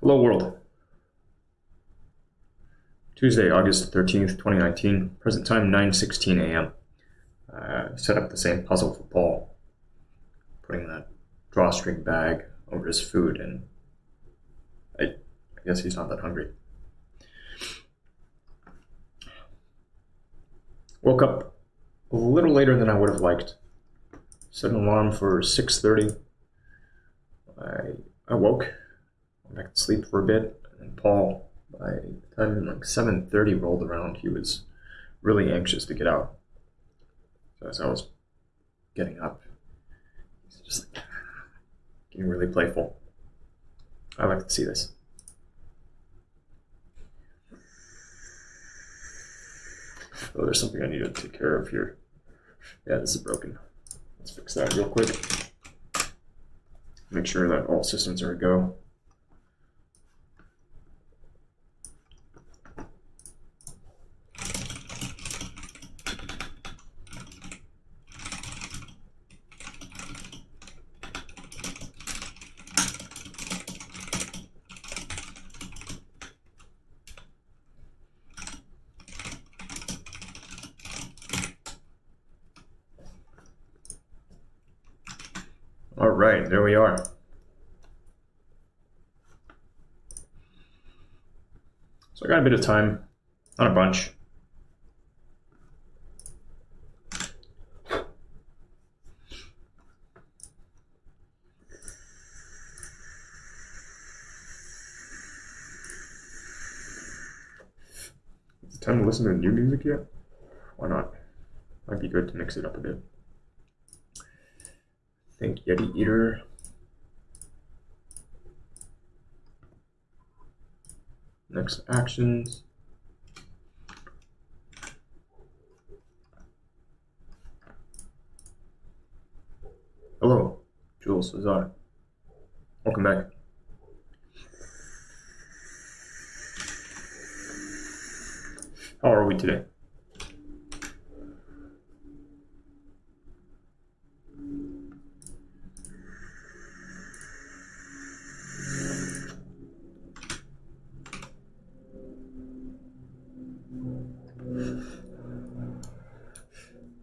Hello world. Tuesday, August 13th, 2019. Present time 9:16 a.m. Set up the same puzzle for Paul, putting that drawstring bag over his food, and I guess he's not that hungry. Woke up a little later than I would have liked. Set an alarm for 6:30. I woke, went back to sleep for a bit, and Paul, by the time like 7:30 rolled around, he was really anxious to get out. So as I was getting up, he's just like getting really playful. I like to see this. Oh, there's something I need to take care of here. Yeah, this is broken. Let's fix that real quick. Make sure that all systems are a go. All right, there we are. So I got a bit of time, not a bunch. Is it time to listen to new music yet? Why not? Might be good to mix it up a bit. Think Yeti Eater. Next actions. Hello, Jules Lazar. Welcome back. How are we today?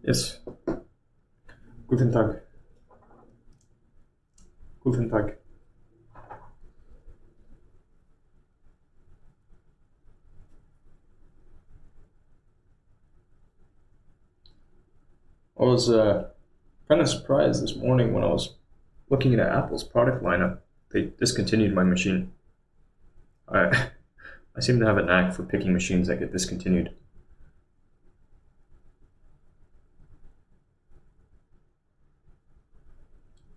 Yes. Guten Tag. Guten Tag. I was kind of surprised this morning when I was looking at Apple's product lineup. They discontinued my machine. I seem to have a knack for picking machines that get discontinued.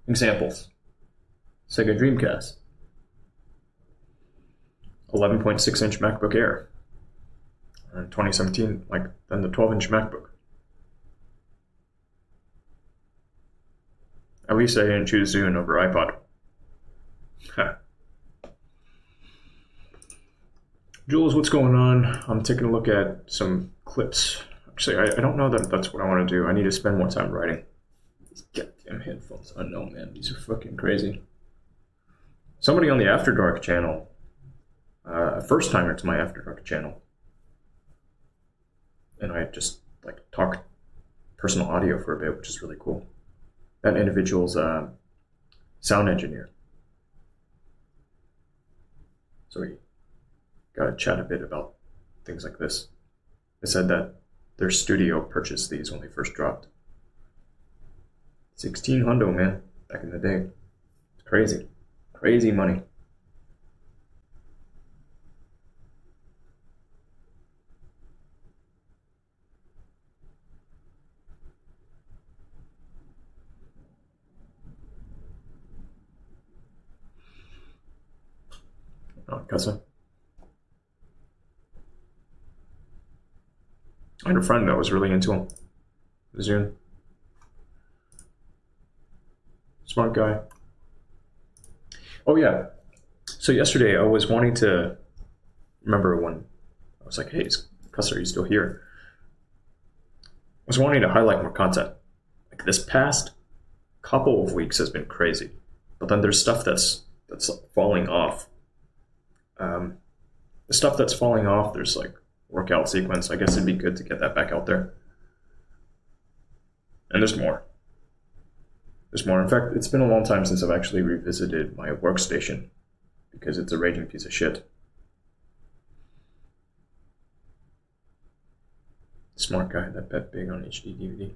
Examples: Sega Dreamcast, 11.6-inch MacBook Air, in 2017, then the 12-inch MacBook. At least I didn't choose Zune over iPod. Jules, what's going on? I'm taking a look at some clips. Actually, I don't know that that's what I want to do. I need to spend more time writing. These goddamn headphones, I know, man. These are fucking crazy. Somebody on the After Dark channel, a first timer to my After Dark channel, and I just talked personal audio for a bit, which is really cool. That individual's a sound engineer. So we got to chat a bit about things like this. They said that their studio purchased these when they first dropped. 16 hundo, man, back in the day. It's crazy. Crazy money. Cussa. I had a friend that was really into him. Zune. Smart guy. Oh yeah. So yesterday I was wanting to remember when I was like, hey, Cussa, are you still here? I was wanting to highlight more content. Like this past couple of weeks has been crazy. But then there's stuff that's falling off. The stuff that's falling off, there's like workout sequence. I guess it'd be good to get that back out there. And there's more. There's more. In fact, it's been a long time since I've actually revisited my workstation because it's a raging piece of shit. Smart guy that bet big on HD DVD.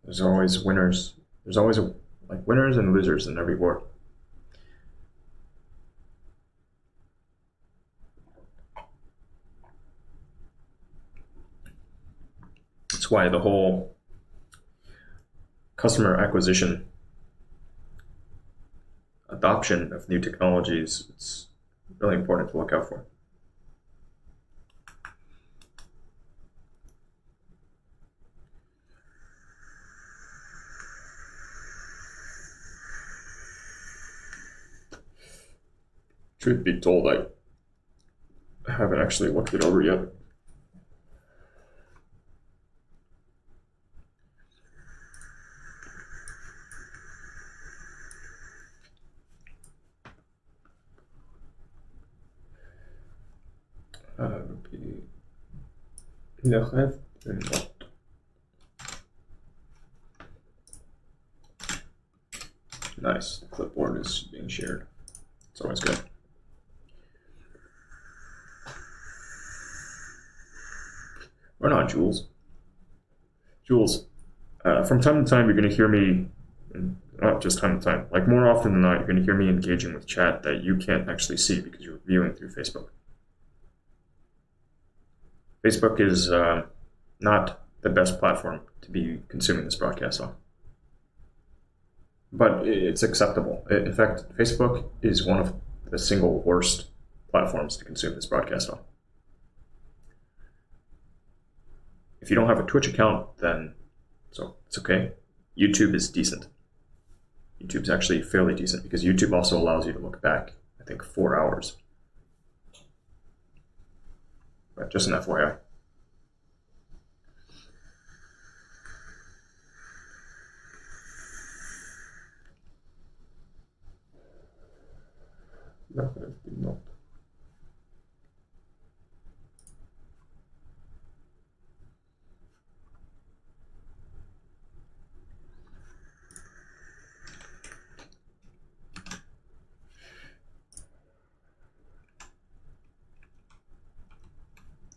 There's always winners. There's always winners and losers in every war. That's why the whole customer acquisition, adoption of new technologies, it's really important to look out for. Truth be told, I haven't actually looked it over yet. Le rêve de l'autre. Nice. The clipboard is being shared. It's always good. Or not, Jules. Jules, from time to time, you're going to hear me, not just time to time, like more often than not, you're going to hear me engaging with chat that you can't actually see because you're viewing through Facebook. Facebook is not the best platform to be consuming this broadcast on. But it's acceptable. In fact, Facebook is one of the single worst platforms to consume this broadcast on. If you don't have a Twitch account, then it's okay. YouTube is decent. YouTube's actually fairly decent because YouTube also allows you to look back, I think, 4 hours. But just an FYI. No, not.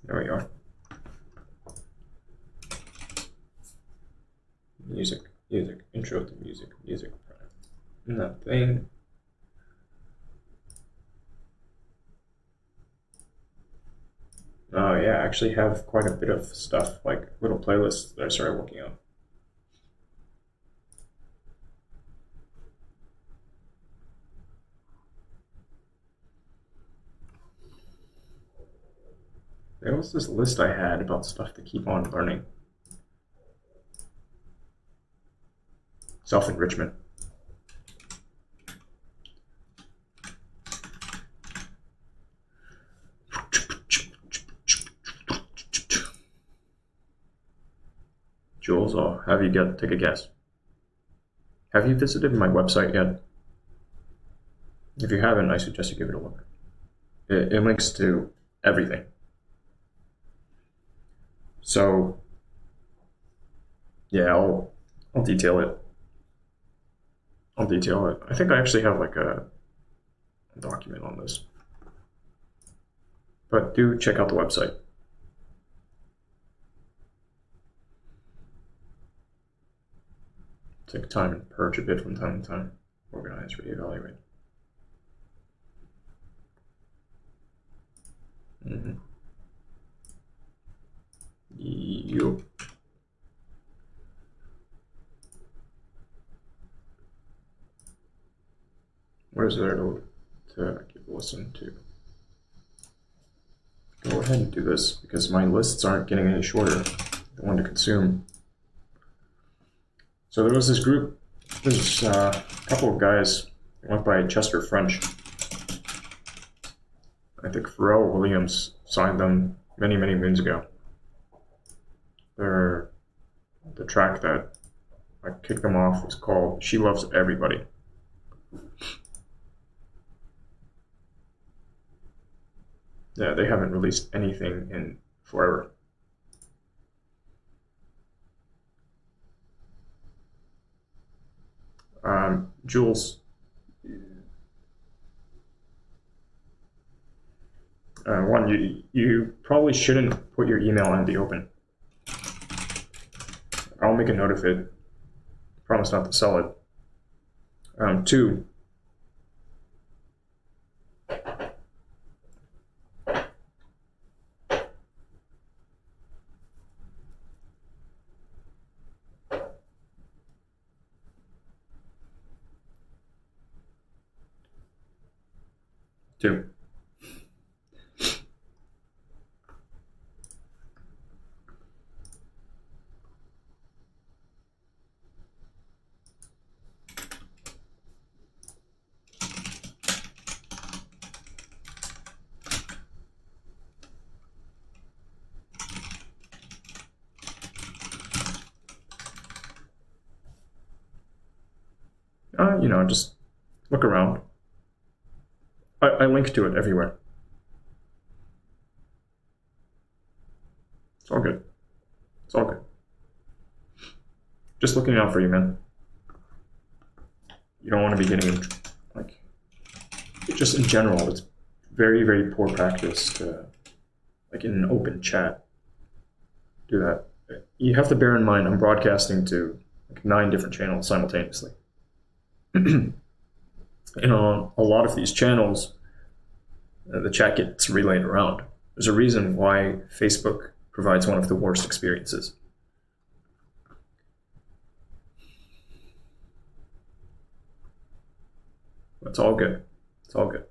There we are. Music, intro to music. Nothing. Oh yeah, I actually have quite a bit of stuff, like little playlists that I started working on. There was this list I had about stuff to keep on learning. Self-enrichment. Jules, I'll have you take a guess. Have you visited my website yet? If you haven't, I suggest you give it a look. It links to everything. So, yeah, I'll detail it. I think I actually have like a document on this. But do check out the website. Take time and purge a bit from time to time. Organize, reevaluate. Yup. What is there to give a listen to? Go ahead and do this because my lists aren't getting any shorter. The one to consume. So there was this group, there's a couple of guys who went by Chester French. I think Pharrell Williams signed them many, many moons ago. The track that I kicked them off was called She Loves Everybody. Yeah, they haven't released anything in forever. Jules, one, you probably shouldn't put your email in the open. I'll make a note of it. Promise not to sell it. Two, two. Just look around. I link to it everywhere. It's all good. It's all good. Just looking out for you, man. You don't want to be getting, like, just in general, it's very, very poor practice to, like, in an open chat, do that. You have to bear in mind, I'm broadcasting to like 9 different channels simultaneously. And on a lot of these channels, the chat gets relayed around. There's a reason why Facebook provides one of the worst experiences. It's all good. It's all good.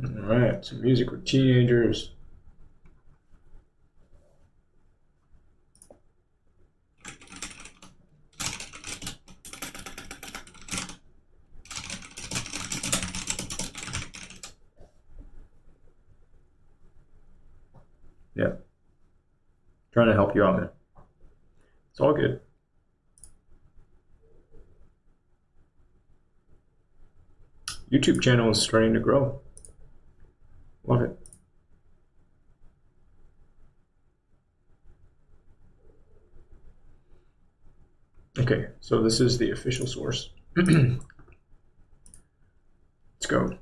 All right, some music with teenagers. Yeah. Trying to help you out, man. It's all good. YouTube channel is starting to grow. Love it. Okay, so this is the official source. Let's go.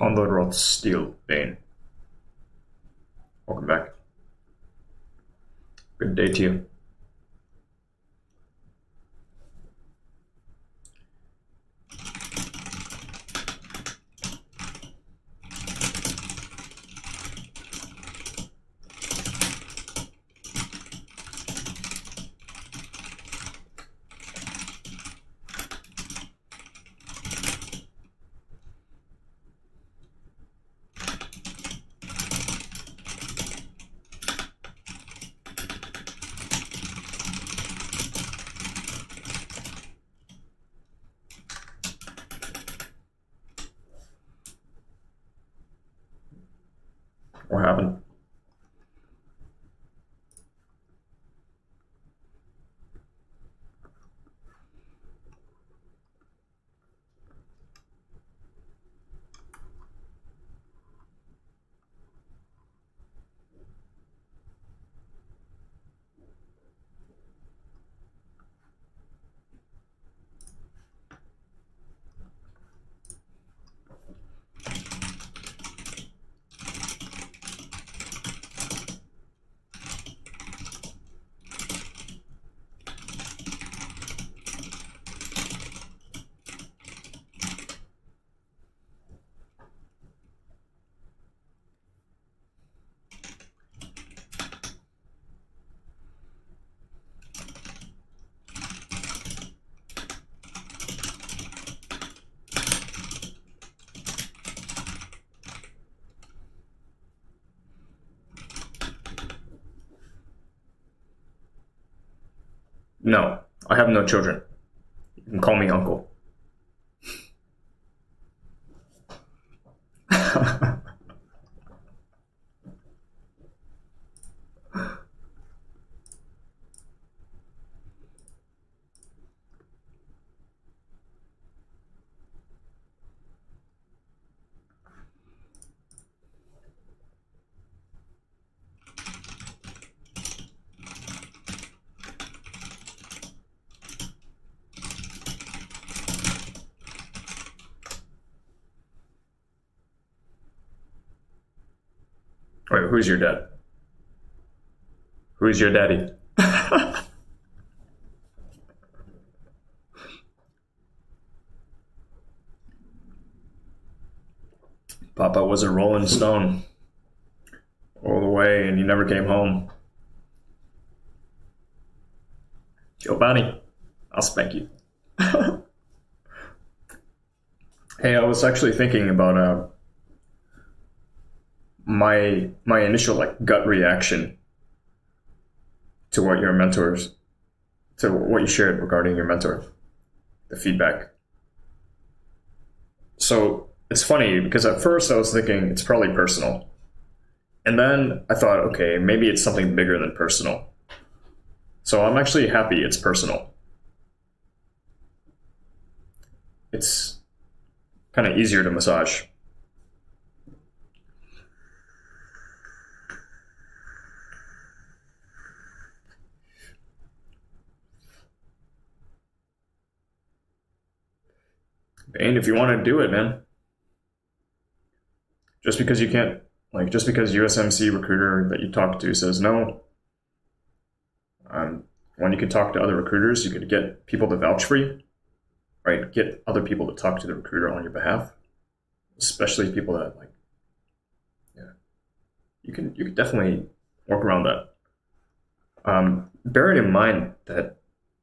Condor Steel Bane. Welcome back. Good day to you. What happened? No, I have no children. You can call me uncle. Wait, who's your dad? Who's your daddy? Papa was a rolling stone all the way, and he never came home. Giovanni, I'll spank you. Hey, I was actually thinking about my initial gut reaction to what you shared regarding your mentor, the feedback. So it's funny because at first I was thinking it's probably personal, and then I thought, okay, maybe it's something bigger than personal. So I'm actually happy it's personal. It's kind of easier to massage. And if you want to do it, man, just because you can't, just because USMC recruiter that you talk to says no, when you can talk to other recruiters, you could get people to vouch for you, right? Get other people to talk to the recruiter on your behalf, especially people that you can definitely work around that. Bearing in mind that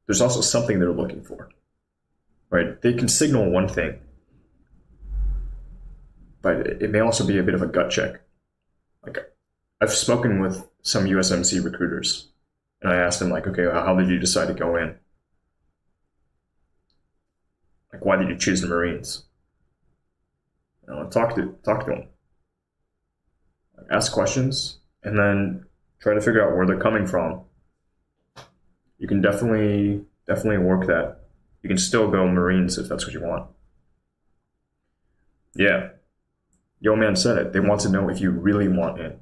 there's also something they're looking for, right? They can signal one thing, but it may also be a bit of a gut check. I've spoken with some USMC recruiters, and I asked them, okay, how did you decide to go in? Why did you choose the Marines? Talk to them. Ask questions, and then try to figure out where they're coming from. You can definitely work that. You can still go Marines if that's what you want. Yeah. Yo man said it. They want to know if you really want in.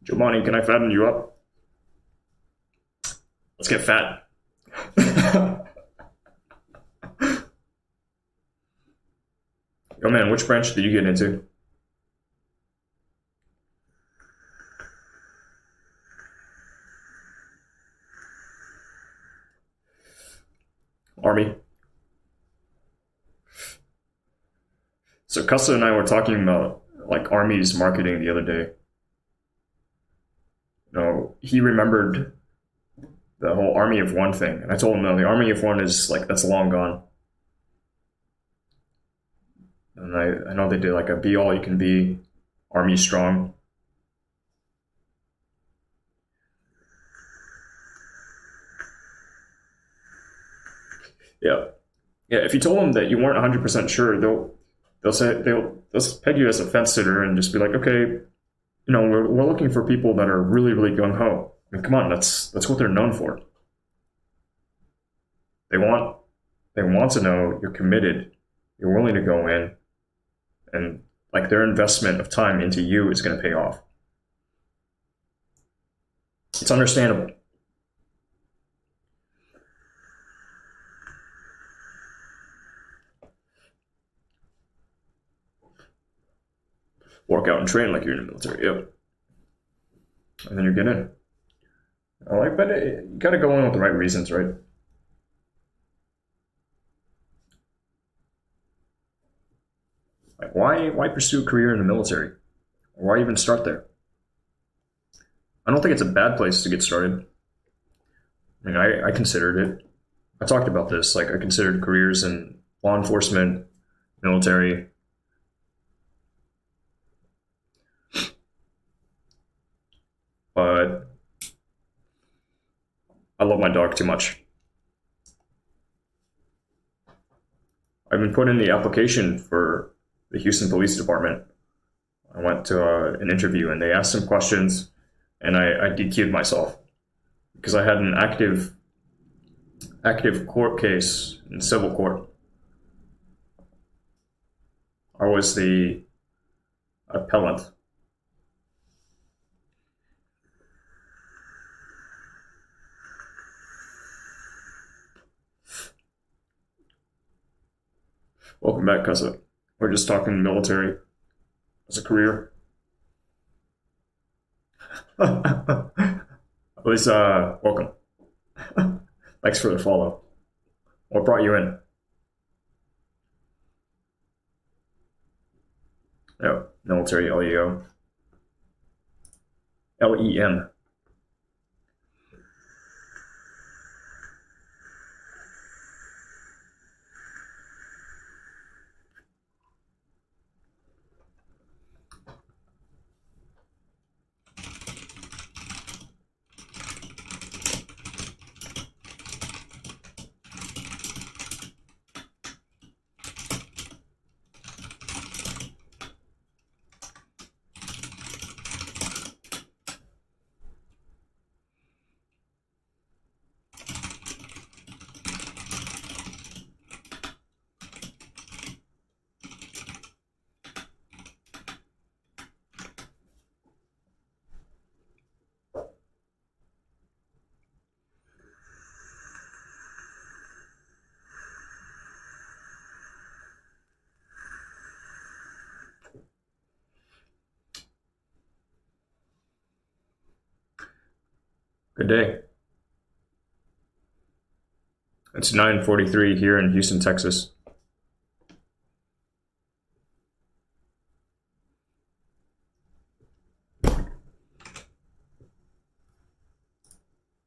Giovanni, can I fatten you up? Let's get fat. Oh man, which branch did you get into? Army. So Cussa and I were talking about like Army's marketing the other day. You know, he remembered the whole Army of One thing, and I told him, no, the Army of One is like that's long gone. And I know they did like a be all you can be, Army strong. Yeah, yeah. If you told them that you weren't 100% sure, they'll peg you as a fence sitter and just be like, okay, you know, we're looking for people that are really gung ho. I mean, come on, that's what they're known for. They want to know you're committed, you're willing to go in, and like their investment of time into you is going to pay off. It's understandable. Work out and train like you're in the military, yep. And then you get in. But you got to go in with the right reasons, right? Like, why pursue a career in the military? Or why even start there? I don't think it's a bad place to get started. I mean, I considered it. I talked about this. Like, I considered careers in law enforcement, military. But I love my dog too much. I've been put in the application for the Houston Police Department. I went to an interview and they asked some questions and I DQ'd myself because I had an active court case in civil court. I was the appellant. Welcome back, Cussa. We're just talking military as a career. At least, welcome. Thanks for the follow. What brought you in? Oh, military LEO. LEM. Good day. It's 9:43 here in Houston, Texas.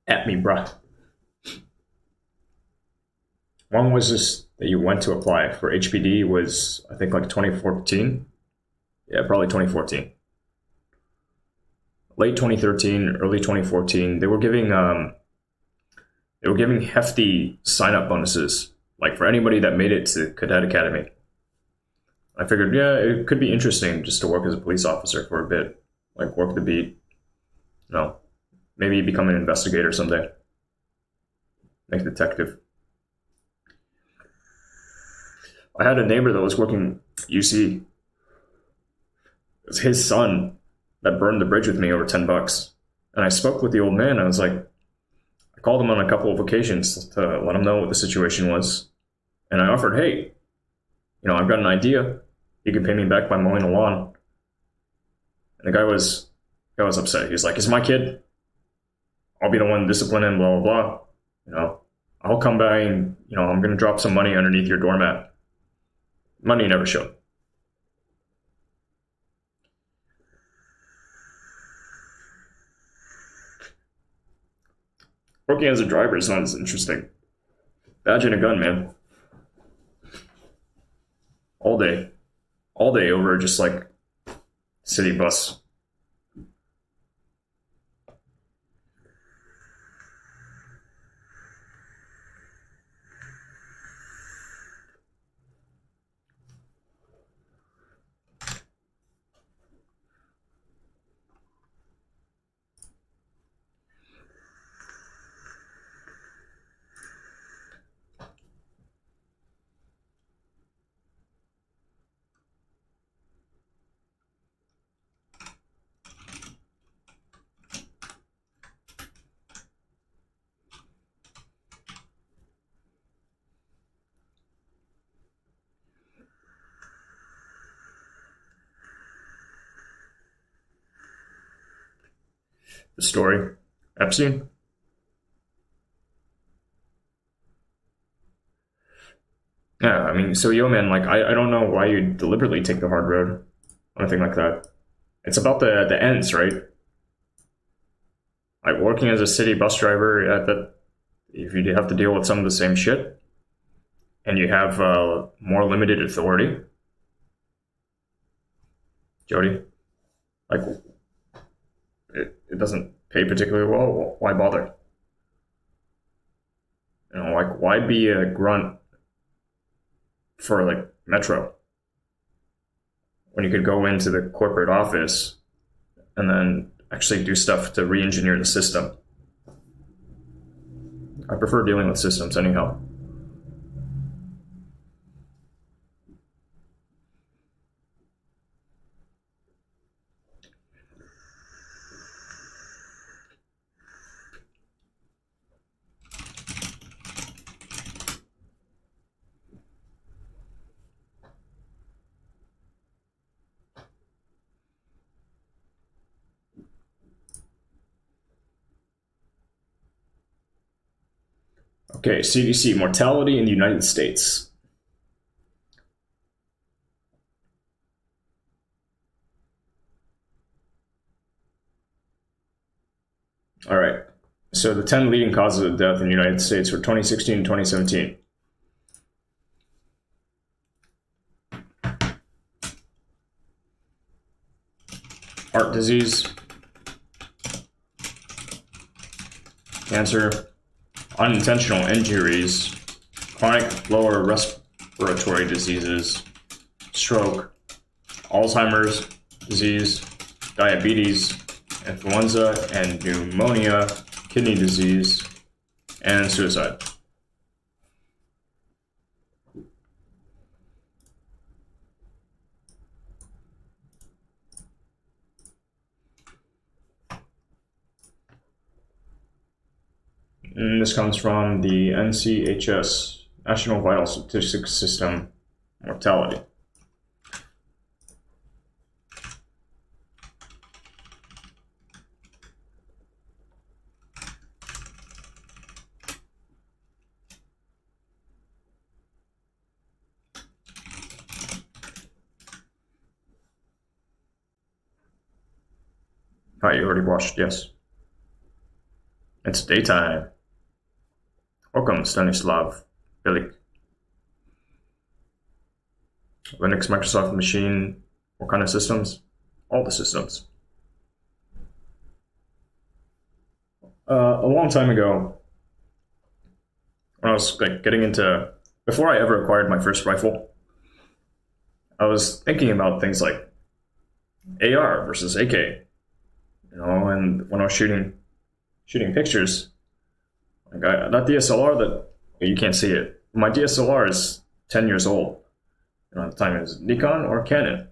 At me, bruh. When was this that you went to apply for HPD? Was I think like 2014? Yeah, probably 2014. Late 2013, early 2014. They were giving hefty sign-up bonuses, like for anybody that made it to Cadet Academy. I figured, yeah, it could be interesting just to work as a police officer for a bit, like work the beat. No, maybe become an investigator someday. Make detective. I had a neighbor that was working UC. It was his son that burned the bridge with me over $10. And I spoke with the old man. I was like, I called him on a couple of occasions to let him know what the situation was, and I offered, hey, I've got an idea. You can pay me back by mowing the lawn. And the guy was upset. He's like, "It's my kid. I'll be the one to discipline him, blah, blah, blah. I'll come by and, I'm going to drop some money underneath your doormat." Money never showed. Working as a driver is not as interesting. Badge and a gun, man. All day. All day over just like city bus. The story. Epstein? Yeah, I mean, so yo, man, like, I don't know why you deliberately take the hard road on a thing like that. It's about the ends, right? Like, working as a city bus driver, that if you have to deal with some of the same shit, and you have more limited authority, Jody, like, it doesn't pay particularly well. Why bother? Like, why be a grunt for like Metro when you could go into the corporate office and then actually do stuff to re-engineer the system? I prefer dealing with systems anyhow. Okay, CDC, mortality in the United States. All right, so the 10 leading causes of death in the United States for 2016 and 2017. Heart disease, cancer, unintentional injuries, chronic lower respiratory diseases, stroke, Alzheimer's disease, diabetes, influenza and pneumonia, kidney disease, and suicide. And this comes from the NCHS, National Vital Statistics System, mortality. Oh, you already watched, yes. It's daytime. Welcome, Stanislav Bilik. Linux, Microsoft machine, what kind of systems? All the systems. A long time ago, when I was like getting into, before I ever acquired my first rifle, I was thinking about things like AR versus AK, and when I was shooting pictures, like that DSLR that you can't see it. My DSLR is 10 years old. At the time it was Nikon or Canon.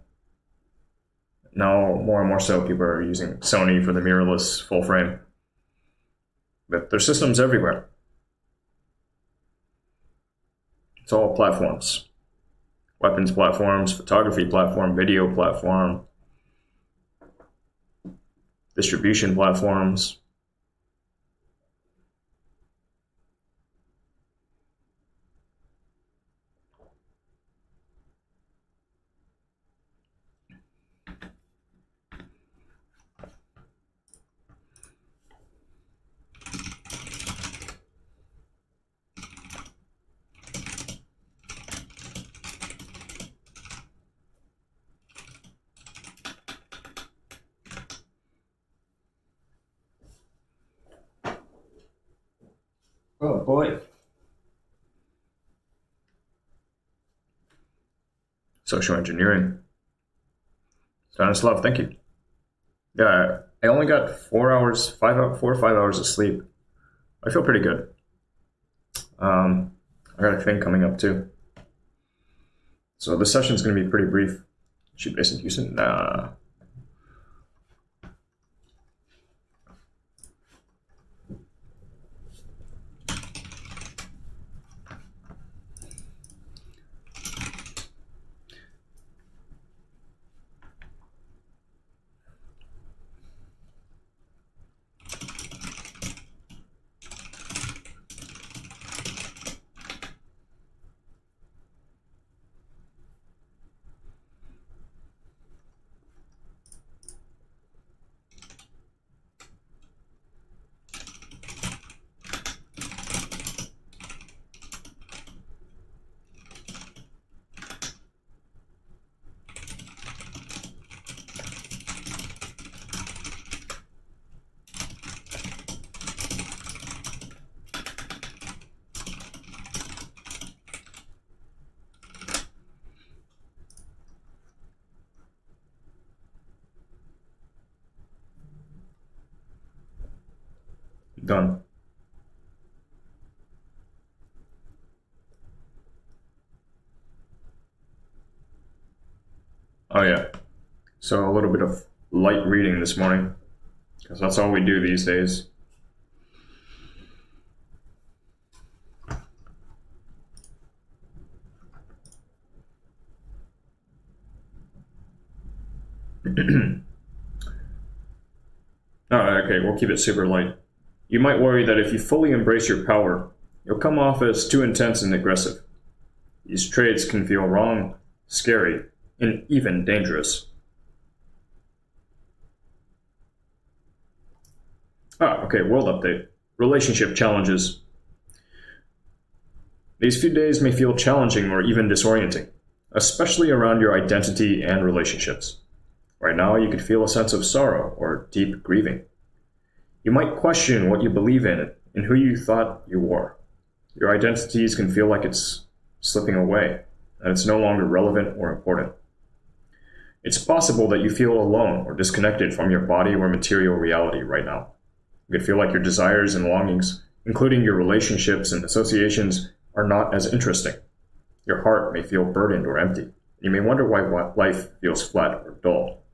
Now more and more so people are using Sony for the mirrorless full frame. But there's systems everywhere. It's all platforms. Weapons platforms, photography platform, video platform, distribution platforms. Oh boy. Social engineering. Stanislav, thank you. Yeah, I only got 4 hours, 4 or 5 hours of sleep. I feel pretty good. I got a thing coming up too. So this session's going to be pretty brief. Is she based in Houston? Nah. Done. Oh yeah. So a little bit of light reading this morning, because that's all we do these days. Oh, okay, we'll keep it super light. You might worry that if you fully embrace your power, you'll come off as too intense and aggressive. These traits can feel wrong, scary, and even dangerous. Okay, world update. Relationship challenges. These few days may feel challenging or even disorienting, especially around your identity and relationships. Right now, you could feel a sense of sorrow or deep grieving. You might question what you believe in and who you thought you were. Your identities can feel like it's slipping away, and it's no longer relevant or important. It's possible that you feel alone or disconnected from your body or material reality right now. You could feel like your desires and longings, including your relationships and associations, are not as interesting. Your heart may feel burdened or empty. You may wonder why life feels flat or dull.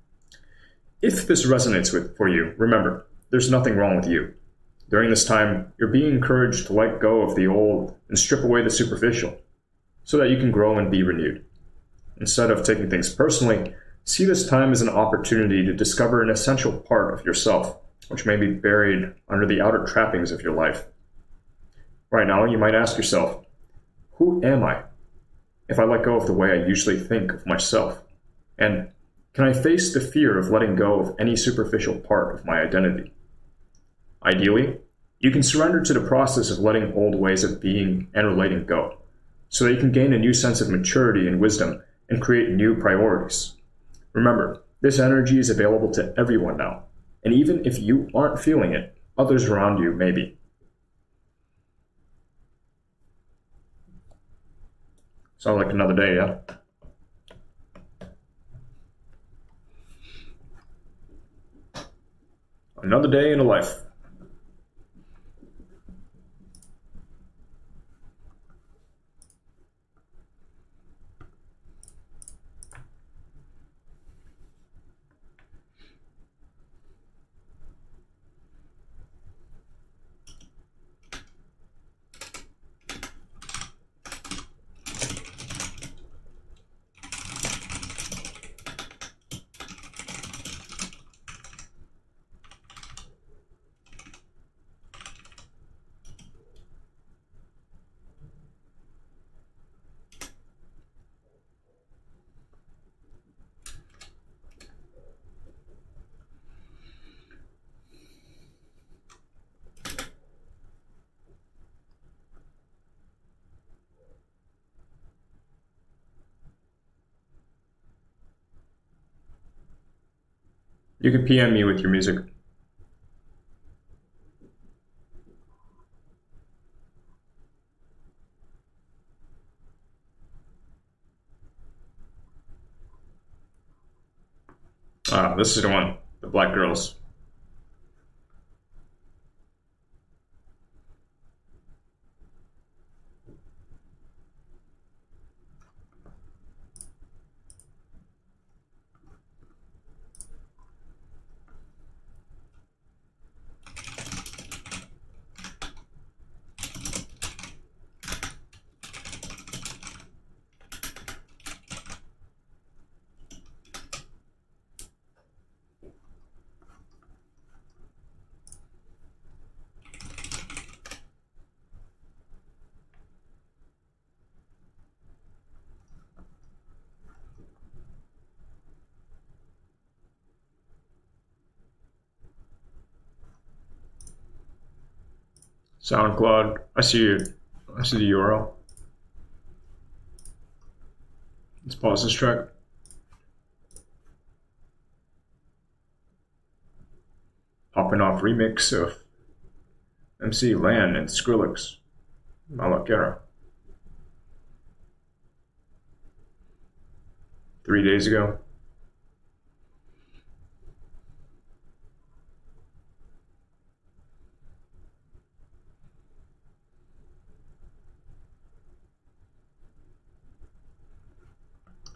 If this resonates for you, remember, there's nothing wrong with you. During this time, you're being encouraged to let go of the old and strip away the superficial, so that you can grow and be renewed. Instead of taking things personally, see this time as an opportunity to discover an essential part of yourself, which may be buried under the outer trappings of your life. Right now, you might ask yourself, who am I? If I let go of the way I usually think of myself? And can I face the fear of letting go of any superficial part of my identity? Ideally, you can surrender to the process of letting old ways of being and relating go, so that you can gain a new sense of maturity and wisdom and create new priorities. Remember, this energy is available to everyone now, and even if you aren't feeling it, others around you may be. Sounds like another day, yeah? Another day in a life. You can PM me with your music. Ah, this is the one. The black girls. SoundCloud. I see it. I see the URL. Let's pause this track. Popping off remix of MC Lan and Skrillex. Malakera. 3 days ago.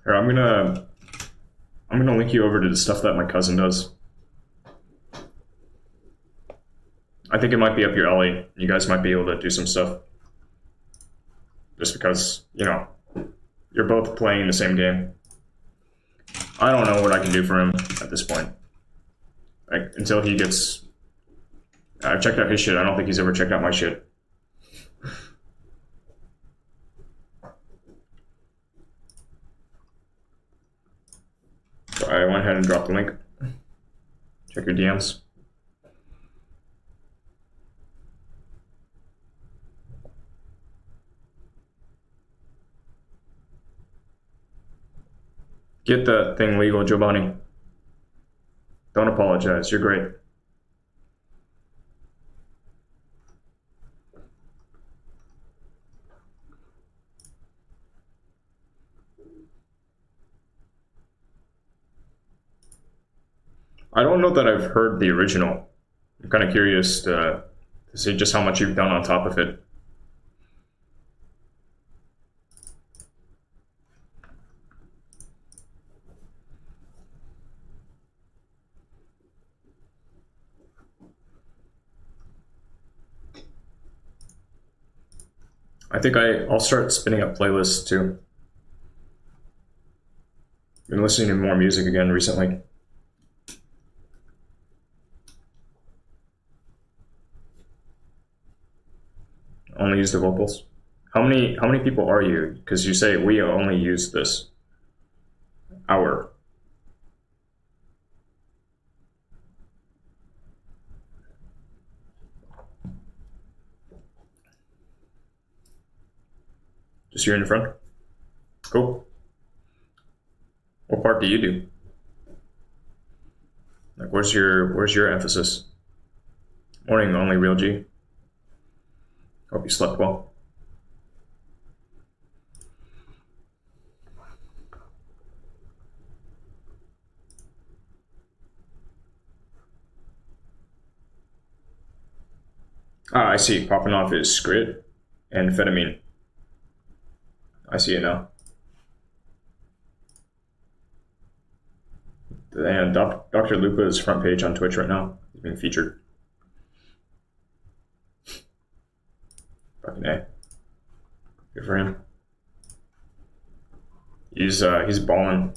Here, I'm gonna link you over to the stuff that my cousin does. I think it might be up your alley. You guys might be able to do some stuff. Just because, you know, you're both playing the same game. I don't know what I can do for him at this point. Like, until he gets... I've checked out his shit. I don't think he's ever checked out my shit. So I went ahead and dropped the link. Check your DMs. Get that thing legal, Giovanni. Don't apologize. You're great. I don't know that I've heard the original. I'm kind of curious to see just how much you've done on top of it. I think I'll start spinning up playlists too. Been listening to more music again recently. Only use the vocals. How many people are you? Because you say we only use this. Our. Just you and your friend? Cool. What part do you do? Like, where's your emphasis? Morning, only real G. Hope you slept well. Ah, I see. Popping off is Scrit and amphetamine. I see it now. And Dr. Lupa's front page on Twitch right now. He's being featured. Fucking A. Good for him. He's balling.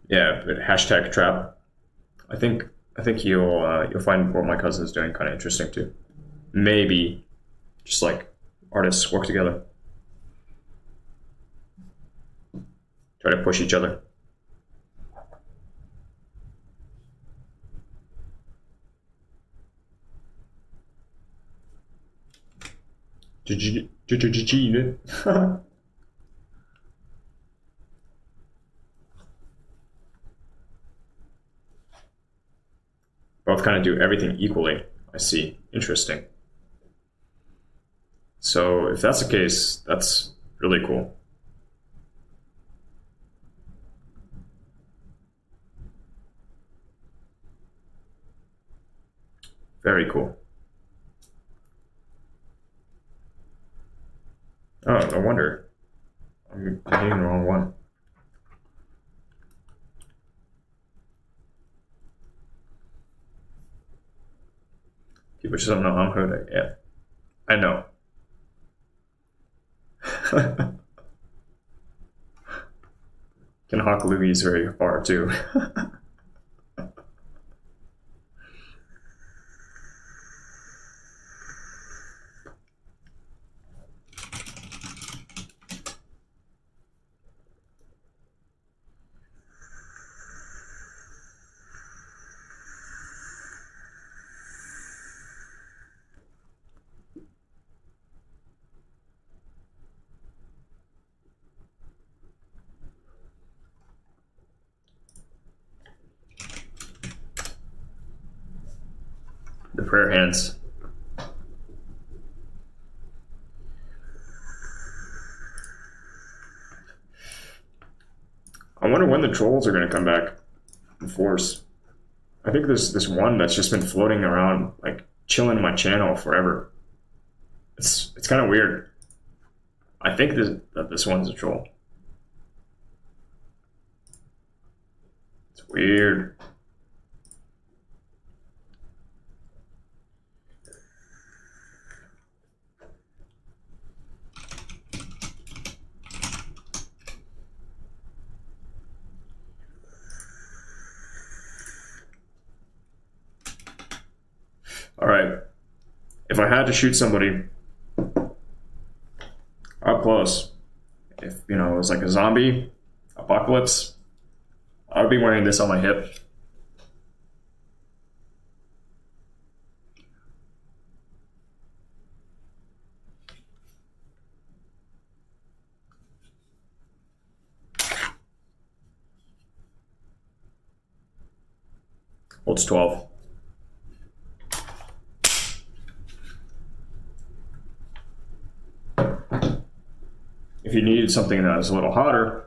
Yeah, but hashtag trap. I think you'll find what my cousin's doing kind of interesting too. Maybe just like artists work together, try to push each other. GG. both kind of do everything equally. I see. Interesting. So if that's the case, that's really cool. Very cool. Oh, no wonder. I'm hitting the wrong one. People just don't know I'm hooded. Yeah, I know. Can hawk Louis very far too. The prayer hands. I wonder when the trolls are going to come back in force. I think there's this one that's just been floating around, like chilling in my channel forever. It's kind of weird. I think that this one's a troll. It's weird. All right. If I had to shoot somebody up close, if it was like a zombie apocalypse, I would be wearing this on my hip. Holds 12. If you needed something that was a little hotter,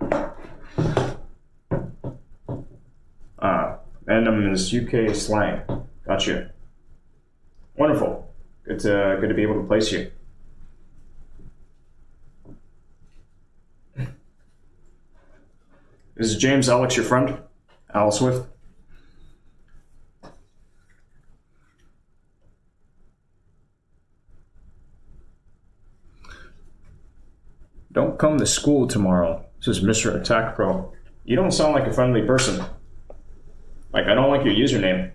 Random is UK slang. Gotcha. Wonderful. Good to be able to place you. Is James Alex your friend? Al Swift? Don't come to school tomorrow, says Mr. Attack Pro. You don't sound like a friendly person. Like, I don't like your username.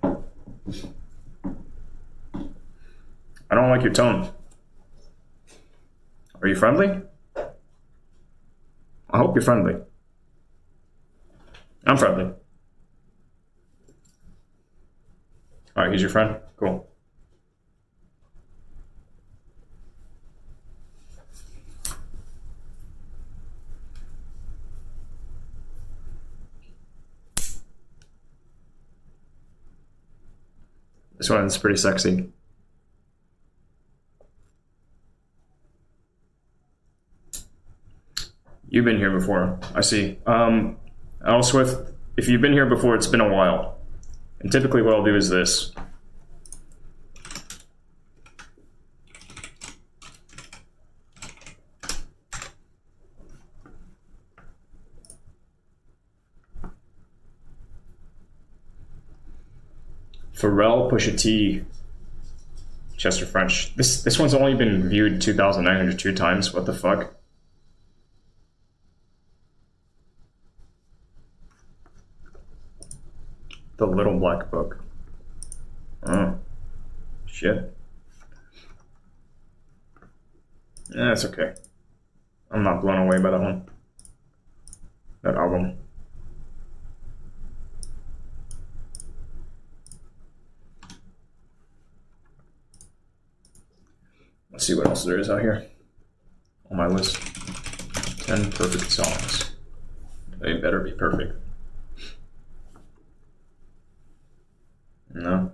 I don't like your tone. Are you friendly? I hope you're friendly. I'm friendly. Alright, he's your friend? Cool. This one's pretty sexy. You've been here before, I see. Al Swift, if you've been here before, it's been a while. And typically what I'll do is this. Pharrell, Pusha T, Chester French. This one's only been viewed 2,902 times. What the fuck? The Little Black Book. Oh, shit. That's okay. I'm not blown away by that one. That album. Let's see what else there is out here on my list. 10 perfect songs. They better be perfect. No.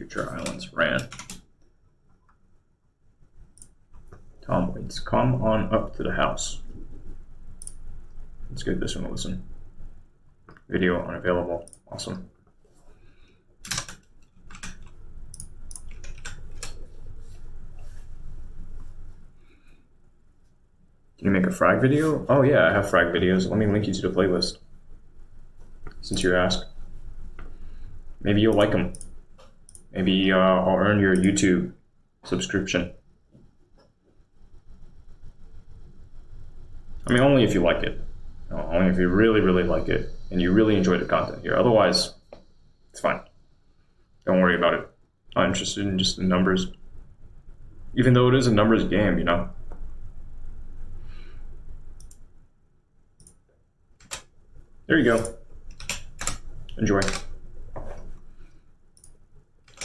Future Islands ran. Tom waits. Come on up to the house. Let's give this one a listen. Video unavailable. Awesome. Can you make a frag video? Oh yeah, I have frag videos. Let me link you to the playlist. Since you asked. Maybe you'll like them. Maybe I'll earn your YouTube subscription. I mean, only if you like it. Only if you really, really like it and you really enjoy the content here. Otherwise, it's fine. Don't worry about it. I'm interested in just the numbers. Even though it is a numbers game, you know. There you go. Enjoy.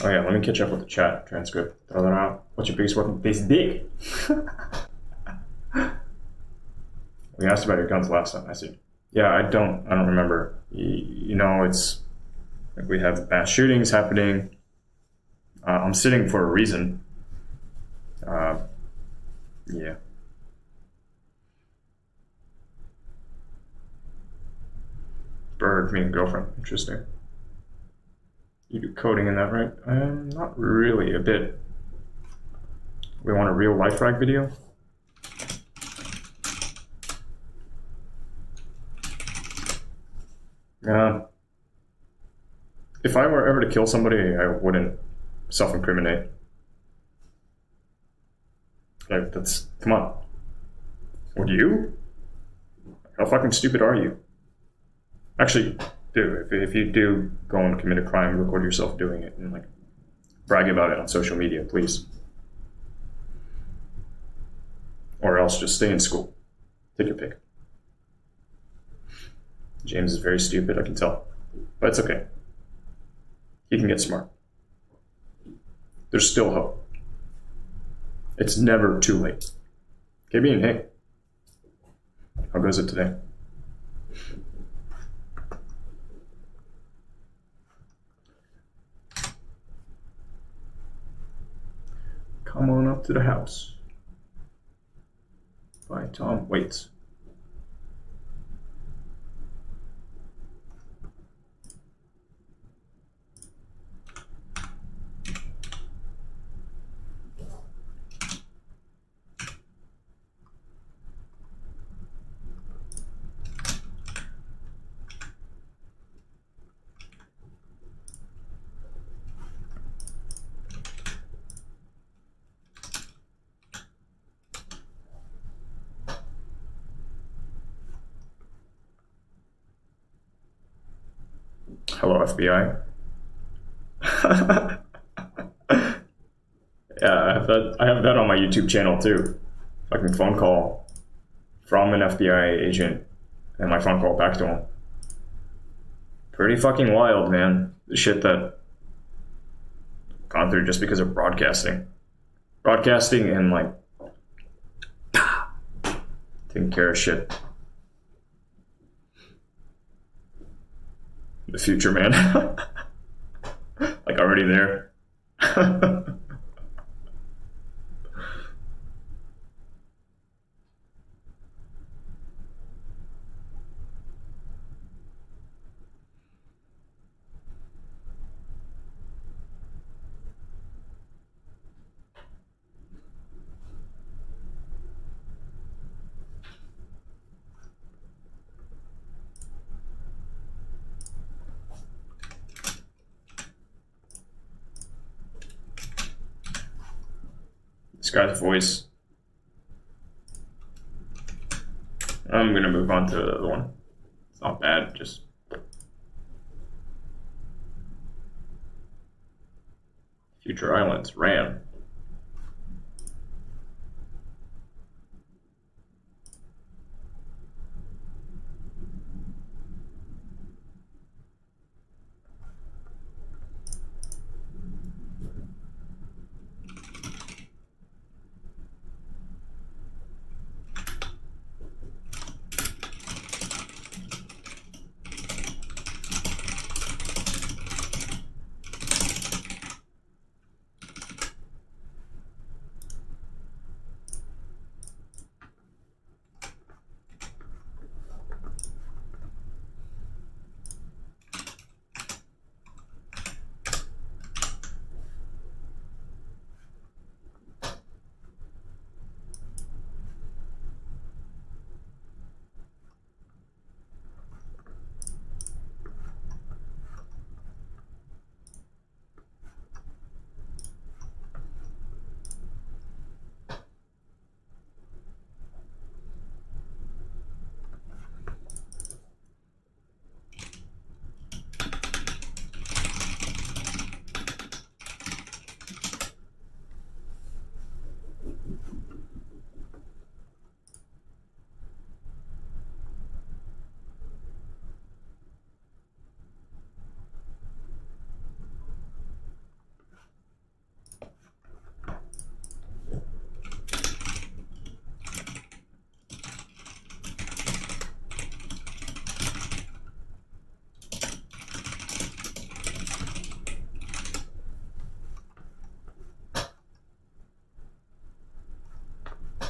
Oh yeah, let me catch up with the chat transcript. Throw that out. What's your biggest weapon? This dick. We asked about your guns last time. I said, yeah, I don't remember. You know, it's like we have mass shootings happening. I'm sitting for a reason. Yeah. Bird, meaning girlfriend. Interesting. You do coding in that, right? Not really, a bit. We want a real life frag video? If I were ever to kill somebody, I wouldn't self-incriminate. Like, that's, come on. Would you? How fucking stupid are you? Actually, do. If you do go and commit a crime, record yourself doing it and like brag about it on social media, please. Or else just stay in school. Take your pick. James is very stupid, I can tell. But it's okay. He can get smart. There's still hope. It's never too late. KB and hey. How goes it today? Come on up to the house. By Tom Waits. Hello, FBI. Yeah, I have that on my YouTube channel too. Fucking phone call from an FBI agent and my phone call back to him. Pretty fucking wild, man. The shit that gone through just because of broadcasting. Broadcasting and like taking care of shit. The future, man. Like already there. This guy's voice. I'm gonna move on to the other one. It's not bad, just Future Islands ran.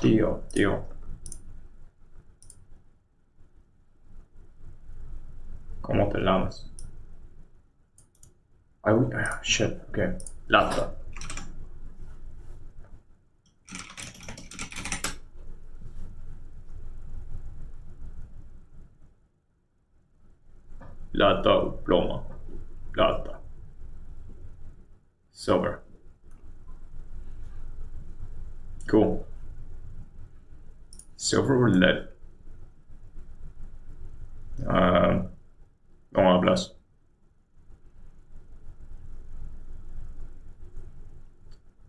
Tío. ¿Cómo te llamas? Shit, okay. Lata. Lata o ploma. Lata. Silver. Cool. Silver or lead? No hablas.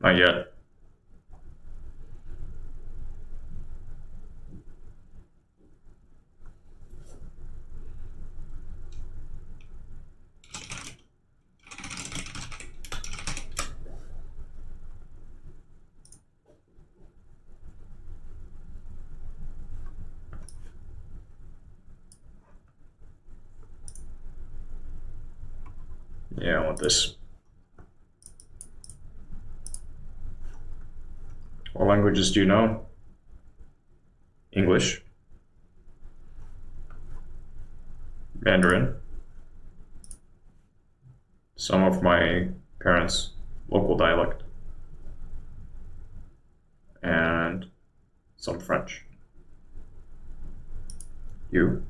Not yet. Yeah, I want this. What languages do you know? English. Mandarin. Some of my parents' local dialect. And some French. You?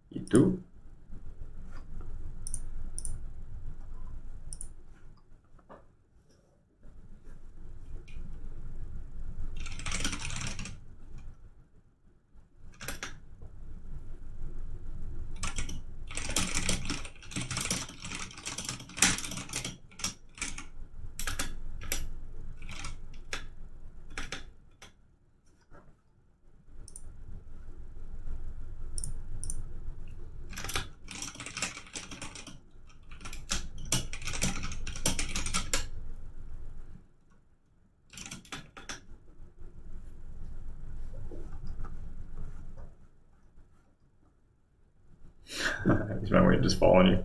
You too? He's my way of just following you.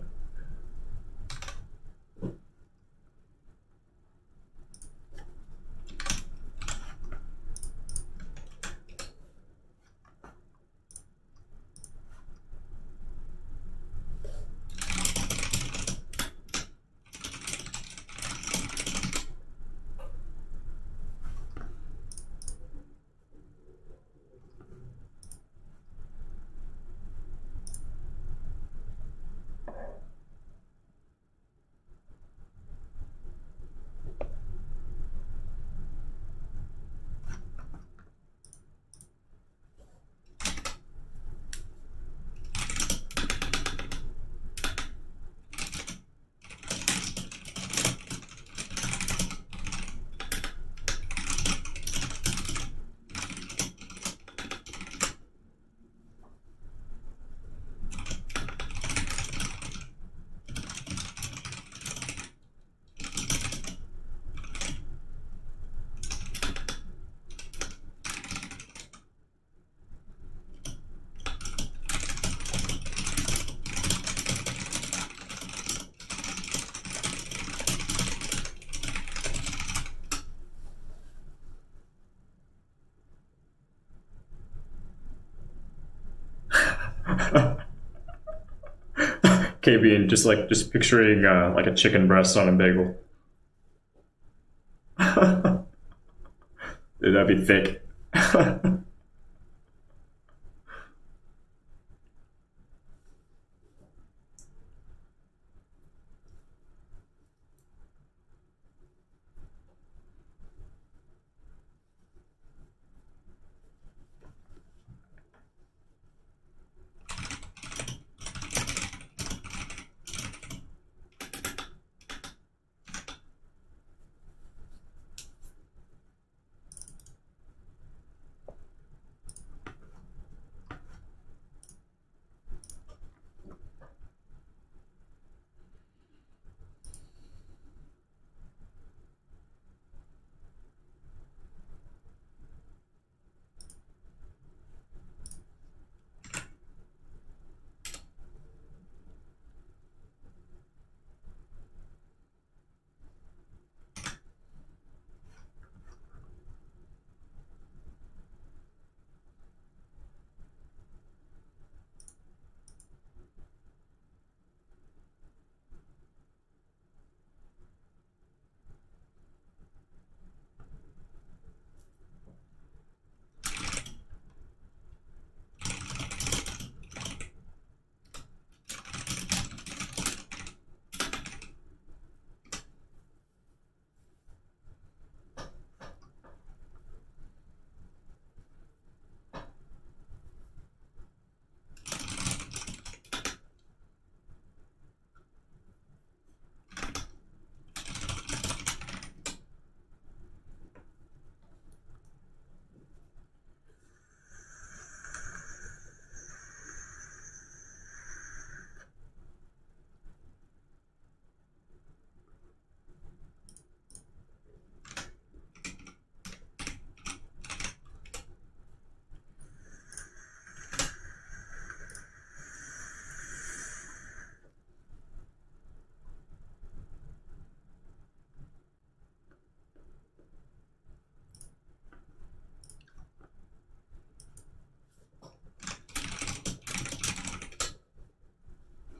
KB and just picturing like a chicken breast on a bagel. Dude, that'd be thick.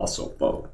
Also, bow.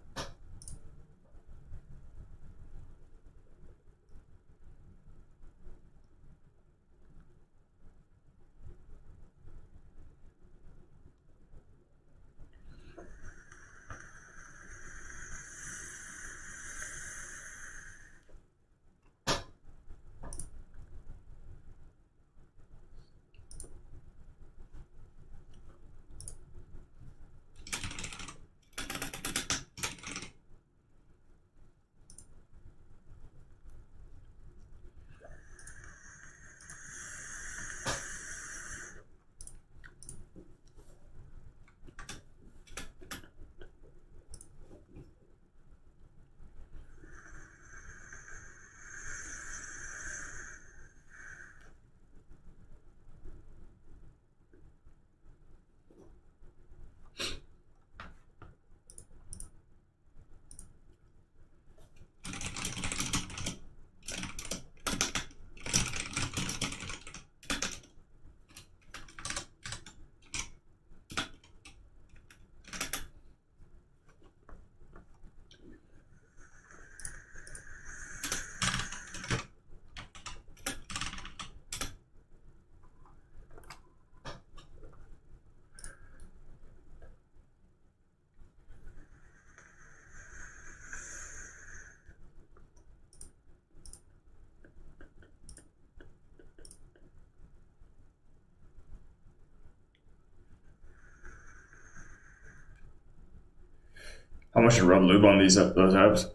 How much to rub lube on those abs?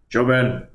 Joe Ben.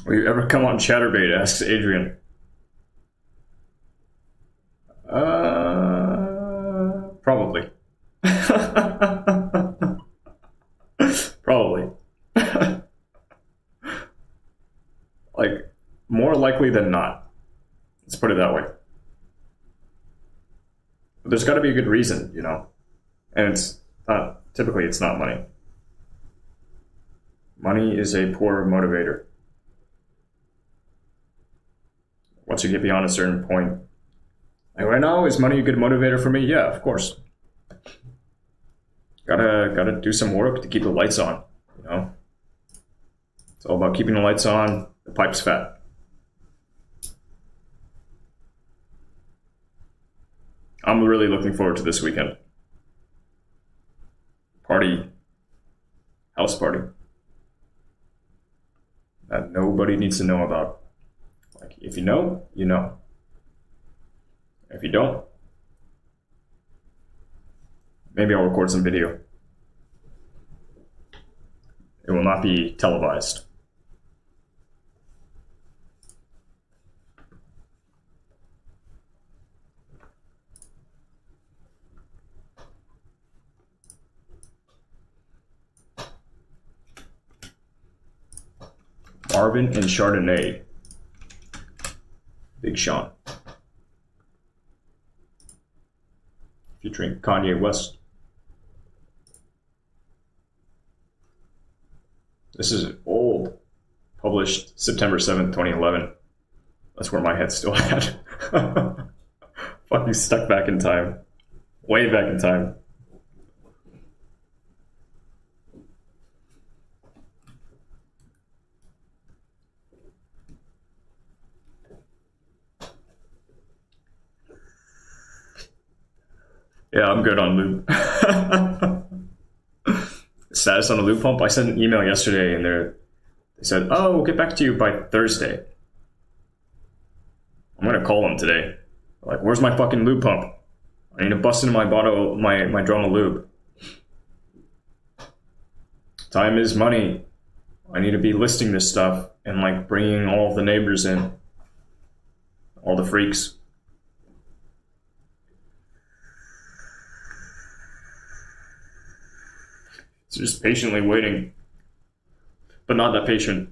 Will you ever come on Chatterbait? Asks Adrian. Probably. Probably. Like, more likely than not. Let's put it that way. But there's got to be a good reason, you know? And it's not, typically it's not money. Money is a poor motivator. Once you get beyond a certain point. Like right now, is money a good motivator for me? Yeah, of course. Gotta do some work to keep the lights on, you know? It's all about keeping the lights on, the pipe's fat. I'm really looking forward to this weekend. Party. House party. That nobody needs to know about. Like, if you know, you know. If you don't, maybe I'll record some video. It will not be televised. Marvin and Chardonnay. Big Sean. Featuring Kanye West. This is old. Published September 7th, 2011. That's where my head's still at. Fucking stuck back in time. Way back in time. Yeah, I'm good on lube. Status on the lube pump. I sent an email yesterday and they said, oh, we'll get back to you by Thursday. I'm gonna call them today. Like, where's my fucking lube pump? I need to bust into my bottle, my drum of lube. Time is money. I need to be listing this stuff and like bringing all of the neighbors in. All the freaks. So just patiently waiting, but not that patient.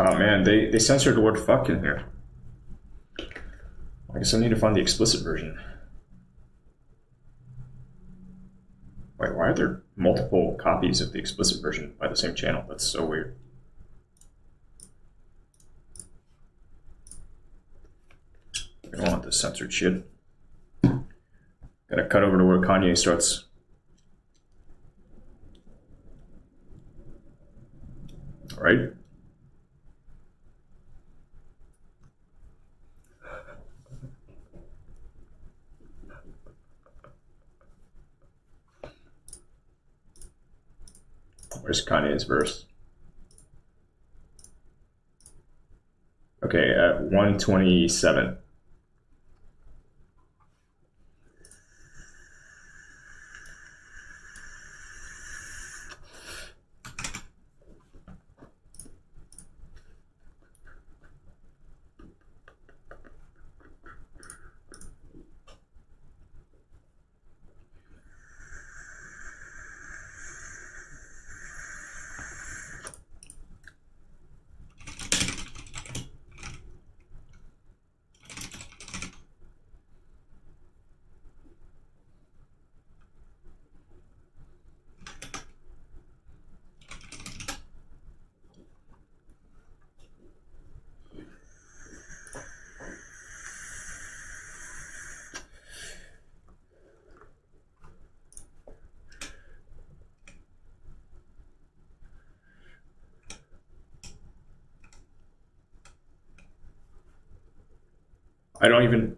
Oh man, they censored the word fuck in here. I guess I need to find the explicit version. Wait, why are there multiple copies of the explicit version by the same channel? That's so weird. I don't want this censored shit. Gotta cut over to where Kanye starts. All right. Where's Kanye's verse? Okay, at 127. I don't even...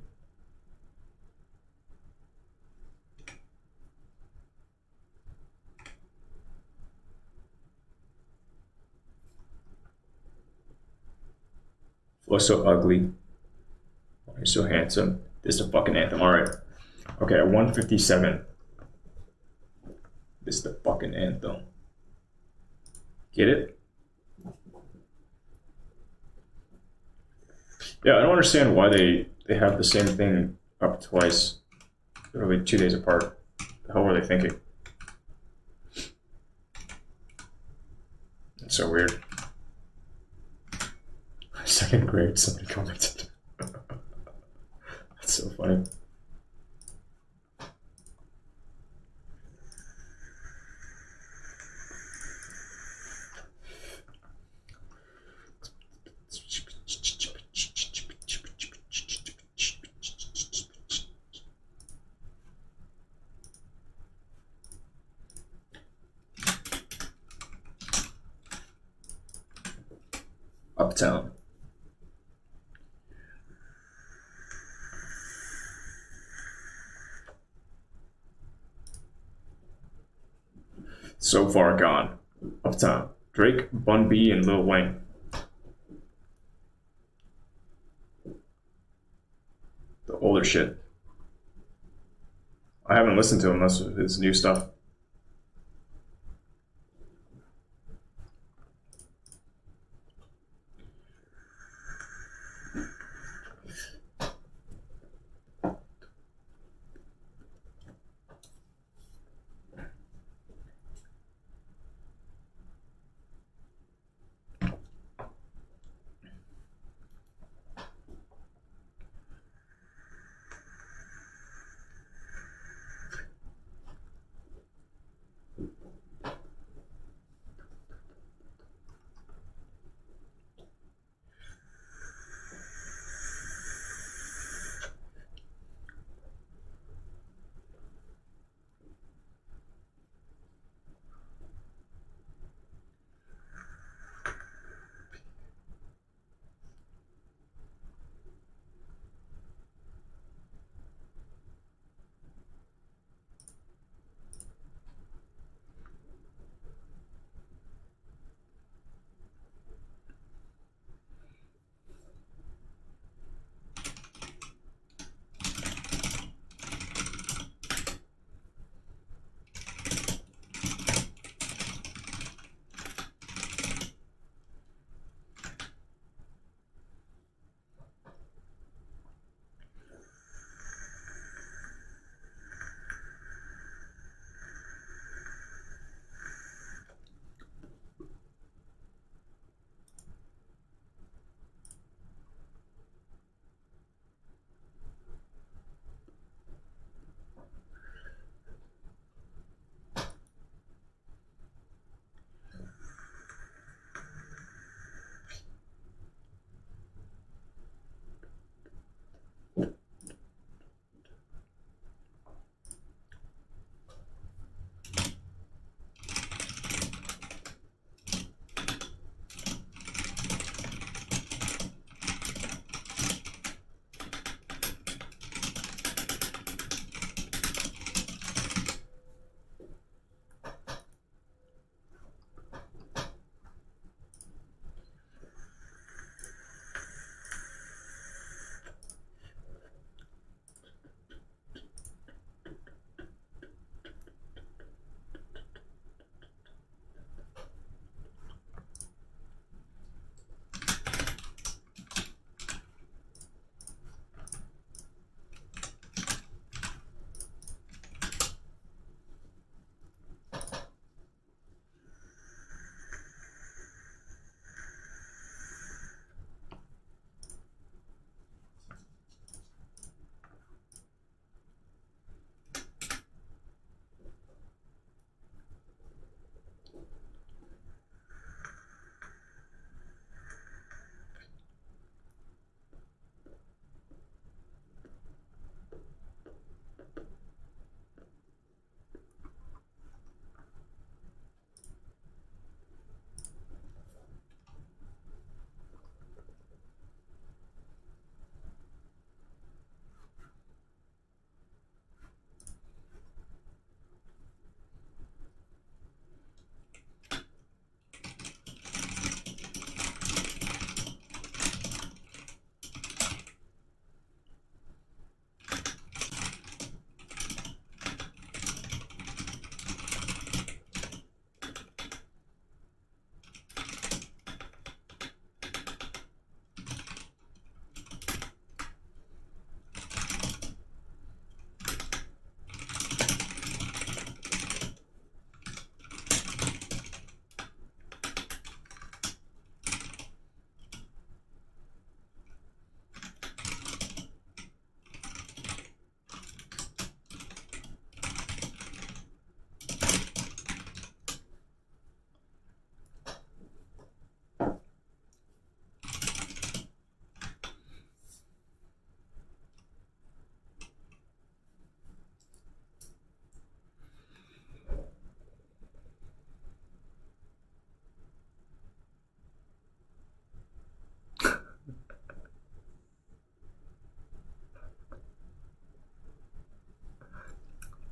Flow's so ugly. Why are you so handsome? This is a fucking anthem. All right. Okay, at 157. This is the fucking anthem. Get it? Yeah, I don't understand why they have the same thing up twice, literally 2 days apart. The hell were they thinking? It's so weird. Second grade, somebody commented. That's so funny. Uptown. So Far Gone. Uptown. Drake, Bun B, and Lil Wayne. The older shit. I haven't listened to him. That's his new stuff.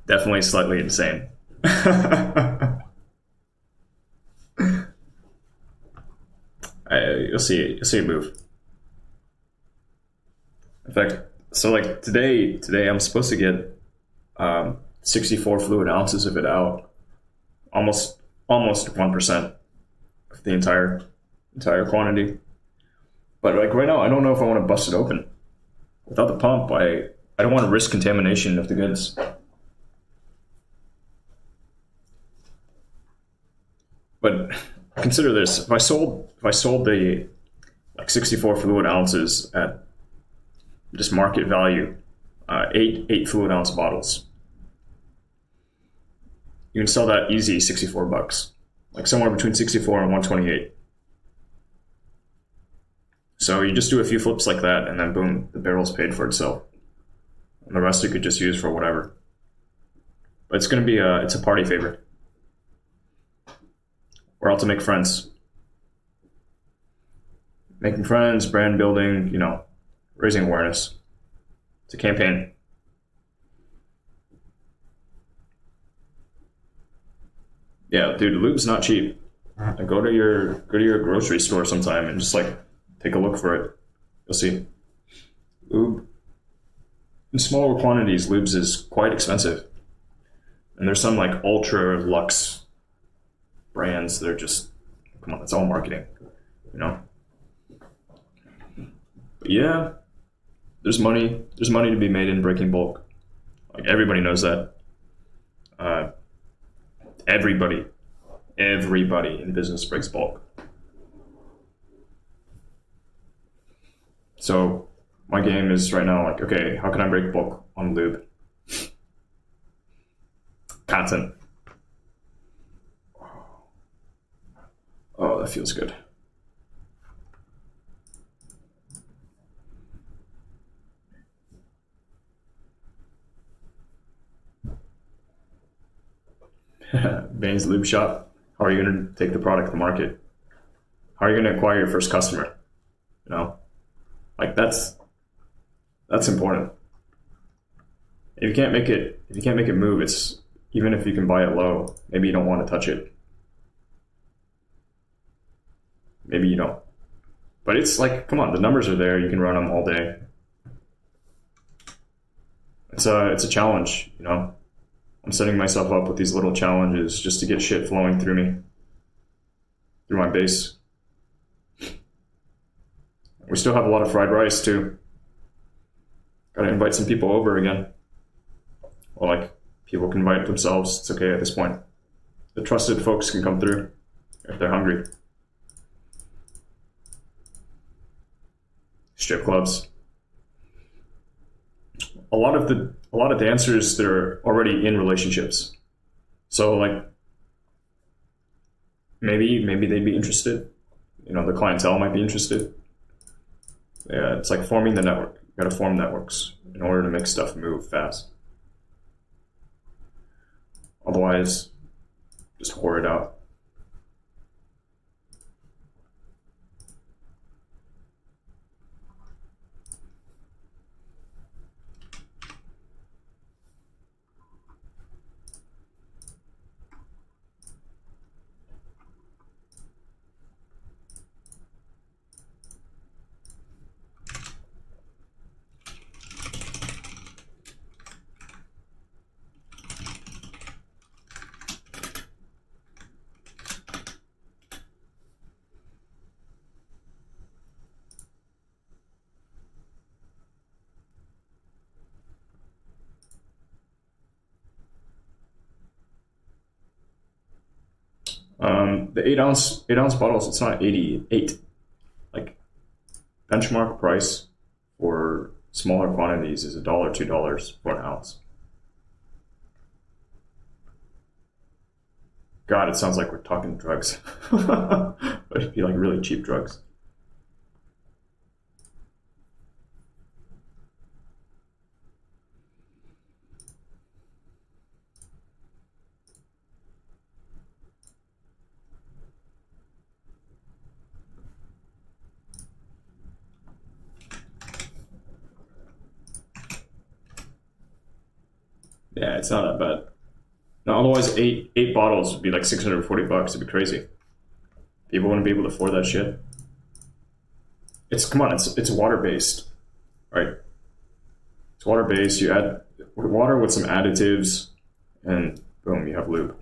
Definitely slightly insane. You'll see it. You'll see it move. In fact, so like today I'm supposed to get 64 fluid ounces of it out, almost 1% of the entire quantity. But like right now, I don't know if I want to bust it open. Without the pump, I don't want to risk contamination of the goods. But consider this: if I sold the like 64 fluid ounces at just market value, eight fluid ounce bottles, you can sell that easy $64, like somewhere between 64 and 128. So you just do a few flips like that, and then boom, the barrel's paid for itself, and the rest you could just use for whatever. But it's gonna be it's a party favor. We're out to make friends. Making friends, brand building, raising awareness. It's a campaign. Yeah, dude, lube's not cheap. Go to your grocery store sometime and just like take a look for it. You'll see. Lube in smaller quantities, lubes is quite expensive. And there's some like ultra luxe brands that are just, come on, it's all marketing, But yeah, there's money to be made in breaking bulk. Like everybody knows that. Everybody in business breaks bulk. So my game is right now like, okay, how can I break bulk on lube? Content. Oh, that feels good. Bane's Lube Shop. How are you going to take the product to market? How are you going to acquire your first customer? Like that's important. If you can't make it move, it's even if you can buy it low, maybe you don't want to touch it. Maybe you don't. But it's like, come on, the numbers are there. You can run them all day. It's a challenge, I'm setting myself up with these little challenges just to get shit flowing through me, through my base. We still have a lot of fried rice too. Gotta invite some people over again. Or like people can invite themselves. It's okay at this point. The trusted folks can come through if they're hungry. Strip clubs. A lot of dancers that are already in relationships. So like maybe they'd be interested. The clientele might be interested. Yeah, it's like forming the network. You gotta form networks in order to make stuff move fast. Otherwise, just whore it out. The eight ounce bottles, it's not 88. Like benchmark price for smaller quantities is $1, $2 for an ounce. God, it sounds like we're talking drugs, but it'd be like really cheap drugs. Yeah, it's not that bad. No, otherwise eight bottles would be like $640. It'd be crazy. People wouldn't be able to afford that shit. It's come on, it's water based, right? It's water based. You add water with some additives, and boom, you have lube.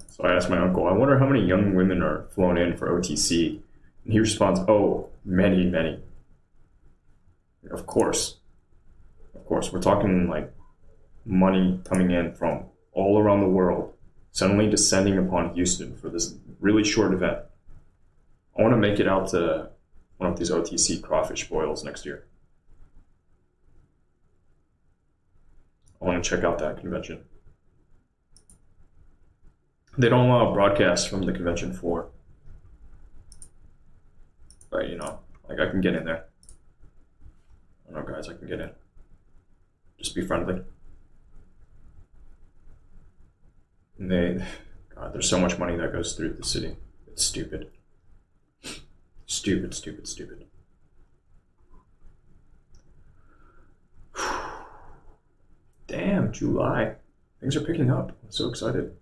So I asked my uncle, I wonder how many young women are flown in for OTC. And he responds, oh, many, many. Of course. Of course. We're talking like money coming in from all around the world, suddenly descending upon Houston for this really short event. I want to make it out to one of these OTC crawfish boils next year. I want to check out that convention. They don't allow broadcasts from the convention floor. But, like I can get in there. I don't know, guys, I can get in. Just be friendly. And God, there's so much money that goes through the city. It's stupid. Stupid, stupid, stupid. Damn, July. Things are picking up. I'm so excited.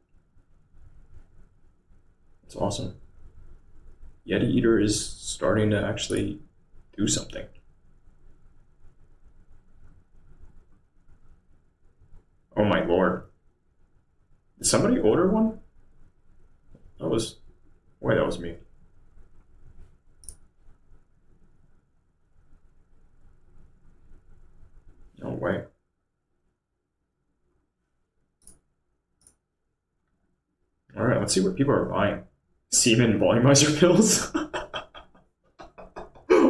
It's awesome. Yeti Eater is starting to actually do something. Oh my lord. Did somebody order one? That was... Wait, that was me. No way. Alright, let's see what people are buying. Semen volumizer pills?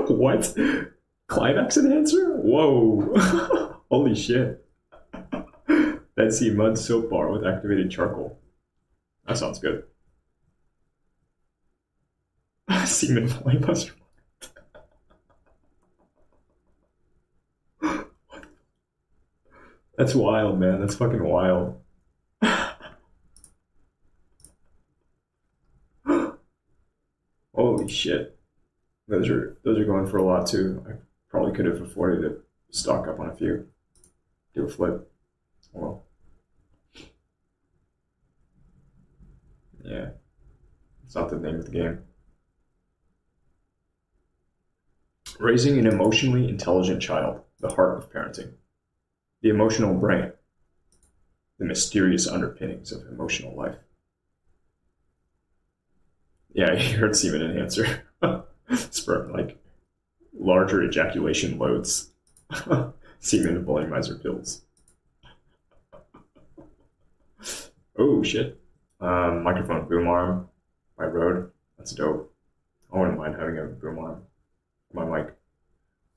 What? Climax enhancer? Whoa. Holy shit. Dead Sea Mud Soap Bar with activated charcoal. That sounds good. Semen volumizer. That's wild, man. That's fucking wild. Holy shit. Those are going for a lot too. I probably could have afforded to stock up on a few. Do a flip. Well. Yeah. It's not the name of the game. Raising an emotionally intelligent child, the heart of parenting. The emotional brain. The mysterious underpinnings of emotional life. Yeah, you heard semen enhancer. Sperm, like larger ejaculation loads. Semen volumizer pills. Oh shit. Microphone boom arm by Rode. That's dope. I wouldn't mind having a boom arm for my mic.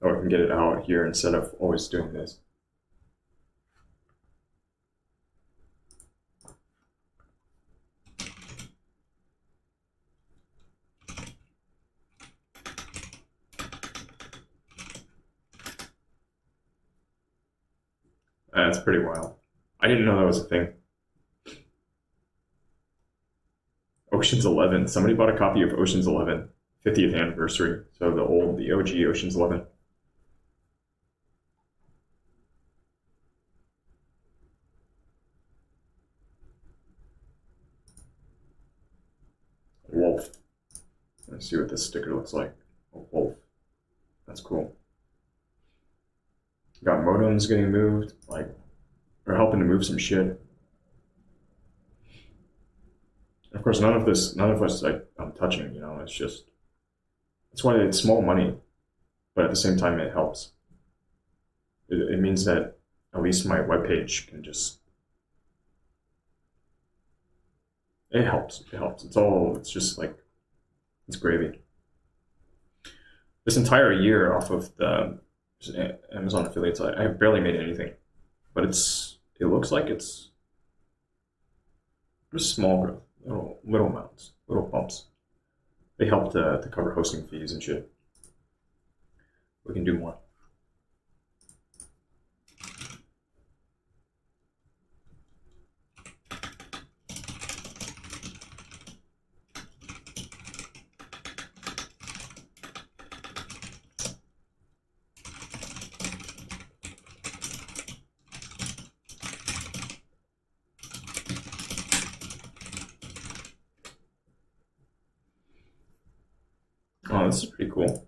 Or I can get it out here instead of always doing this. That's pretty wild. I didn't know that was a thing. Ocean's 11. Somebody bought a copy of Ocean's 11, 50th anniversary. So the OG Ocean's 11. Wolf. Let's see what this sticker looks like. A wolf. That's cool. Got modems getting moved, like, or helping to move some shit. Of course, none of us I'm touching, you know, it's just, that's why it's small money, but at the same time it helps. It means that at least my webpage can just, it helps. It's just like, it's gravy. This entire year off of the Amazon affiliates, I have barely made anything, but it looks like it's just small growth, little amounts, little bumps. They help to cover hosting fees and shit. We can do more. Oh, this is pretty cool.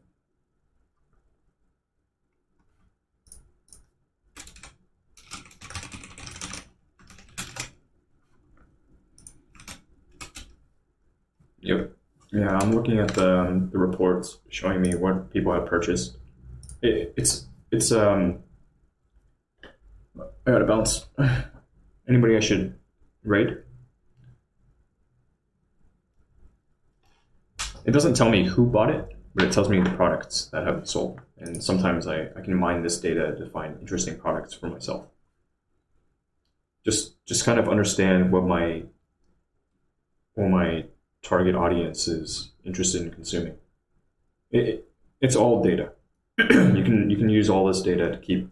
Yep. Yeah, I'm looking at the reports showing me what people have purchased. It's I gotta bounce. Anybody I should rate? It doesn't tell me who bought it, but it tells me the products that have been sold. And sometimes I can mine this data to find interesting products for myself. Just kind of understand what my target audience is interested in consuming. It's all data. you can use all this data to keep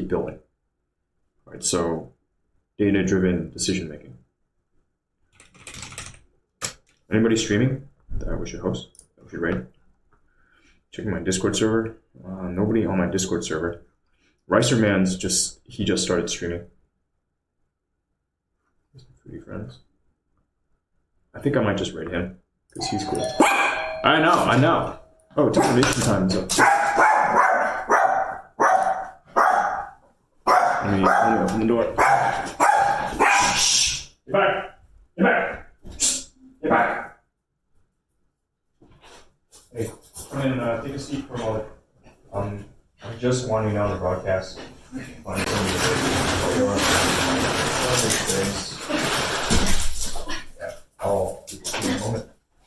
building. Right? So data-driven decision making. Anybody streaming that we should host? That we should rate? Checking my Discord server. Nobody on my Discord server. Ricerman's just started streaming. Foodie friends. I think I might just rate him because he's cool. I know. Oh, termination time is up. Let me open the door. Get back! Get back! Get back! Hey, come in and take a seat for a moment. I'm just winding down the broadcast.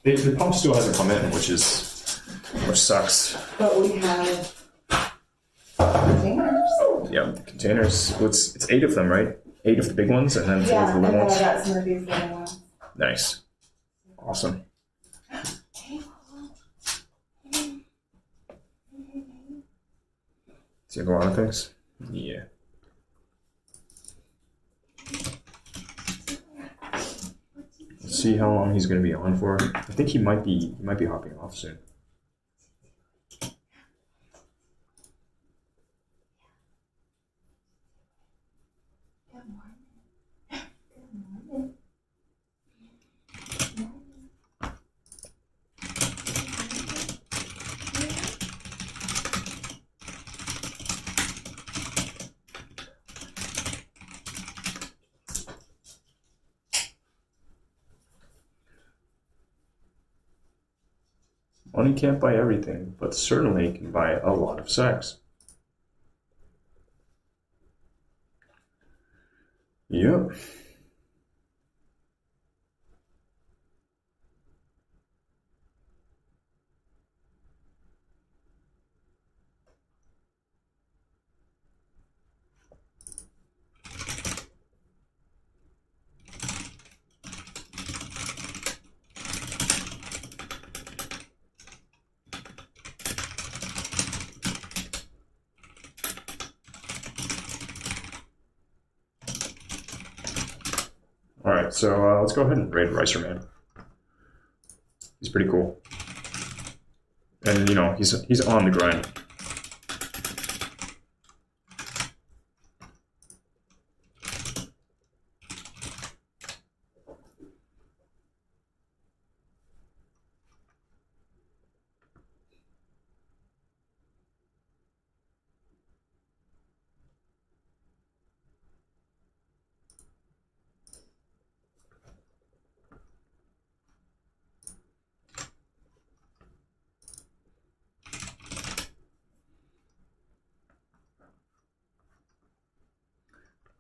The pump still hasn't come in, which sucks. But we have containers. Yeah, containers. Well, it's 8 of them, right? 8 of the big ones, and then 4 of the little ones. Yeah, and then I got some of these little ones. Nice. Awesome. See a lot of things? Yeah. Let's see how long he's going to be on for. I think he might be hopping off soon. Money can't buy everything, but certainly can buy a lot of sex. Yep. All right, so let's go ahead and raid Ricer Man. He's pretty cool, and you know he's on the grind.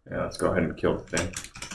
Yeah, let's go ahead and kill the thing.